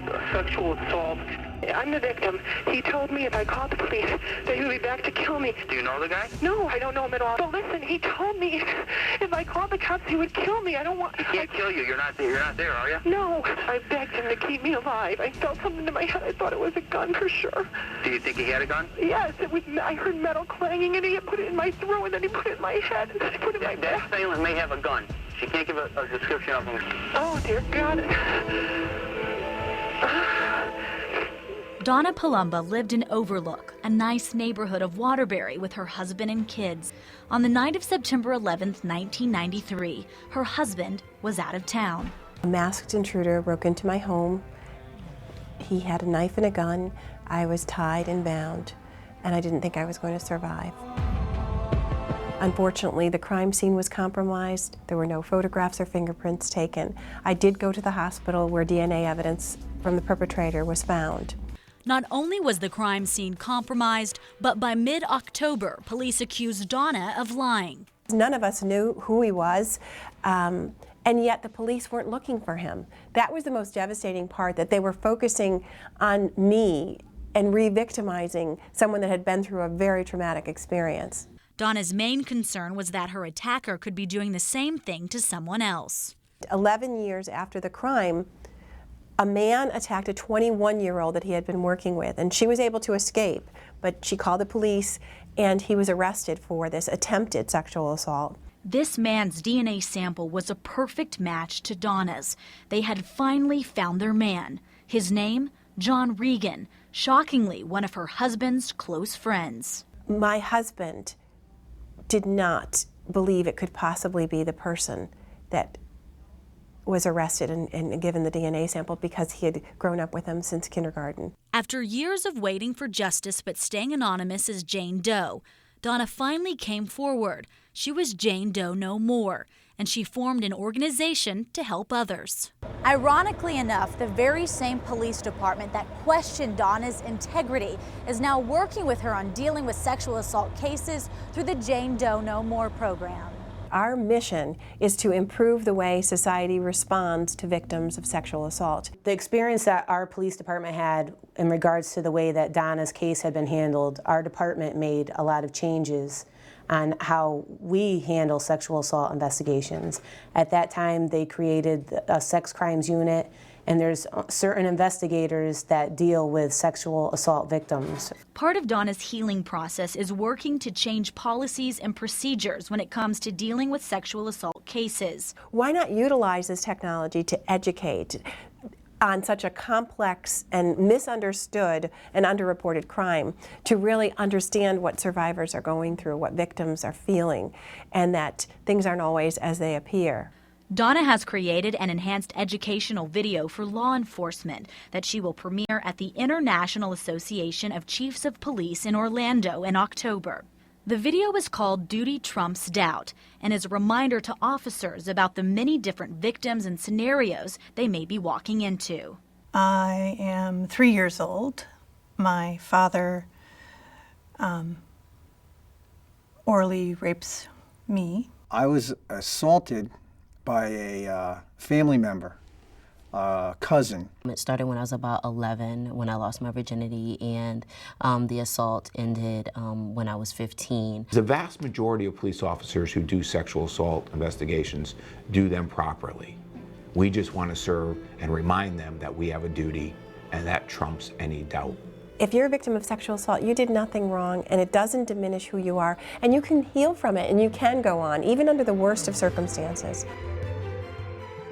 called sexual assault. I'm the victim. He told me if I called the police that he would be back to kill me. Do you know the guy? No, I don't know him at all. But listen, he told me if I called the cops, he would kill me. I don't want... He can't kill you. You're not there, are you? No. I begged him to keep me alive. I felt something in my head. I thought it was a gun for sure. Do you think he had a gun? Yes. It was. I heard metal clanging, and he had put it in my throat, and then he put it in my head, and then he put it in my back. That assailant may have a gun. She can't give a description of him. Oh, dear God. Donna Palomba lived in Overlook, a nice neighborhood of Waterbury, with her husband and kids. On the night of September 11th, 1993, her husband was out of town. A masked intruder broke into my home. He had a knife and a gun. I was tied and bound, and I didn't think I was going to survive. Unfortunately, the crime scene was compromised. There were no photographs or fingerprints taken. I did go to the hospital where DNA evidence from the perpetrator was found. Not only was the crime scene compromised, but by mid-October, police accused Donna of lying. None of us knew who he was, and yet the police weren't looking for him. That was the most devastating part, that they were focusing on me and re-victimizing someone that had been through a very traumatic experience. Donna's main concern was that her attacker could be doing the same thing to someone else. 11 years after the crime, a man attacked a 21-year-old that he had been working with, and she was able to escape, but she called the police, and he was arrested for this attempted sexual assault. This man's DNA sample was a perfect match to Donna's. They had finally found their man. His name, John Regan, shockingly one of her husband's close friends. My husband did not believe it could possibly be the person that was arrested and given the DNA sample, because he had grown up with him since kindergarten. After years of waiting for justice but staying anonymous as Jane Doe, Donna finally came forward. She was Jane Doe no more, and she formed an organization to help others. Ironically enough, the very same police department that questioned Donna's integrity is now working with her on dealing with sexual assault cases through the Jane Doe No More program. Our mission is to improve the way society responds to victims of sexual assault. The experience that our police department had in regards to the way that Donna's case had been handled, our department made a lot of changes on how we handle sexual assault investigations. At that time, they created a sex crimes unit, and there's certain investigators that deal with sexual assault victims. Part of Donna's healing process is working to change policies and procedures when it comes to dealing with sexual assault cases. Why not utilize this technology to educate on such a complex and misunderstood and underreported crime, to really understand what survivors are going through, what victims are feeling, and that things aren't always as they appear. Donna has created an enhanced educational video for law enforcement that she will premiere at the International Association of Chiefs of Police in Orlando in October. The video is called Duty Trumps Doubt and is a reminder to officers about the many different victims and scenarios they may be walking into. I am 3 years old. My father orally rapes me. I was assaulted by a family member, a cousin. It started when I was about 11, when I lost my virginity, and the assault ended when I was 15. The vast majority of police officers who do sexual assault investigations do them properly. We just want to serve and remind them that we have a duty, and that trumps any doubt. If you're a victim of sexual assault, you did nothing wrong, and it doesn't diminish who you are, and you can heal from it, and you can go on, even under the worst of circumstances.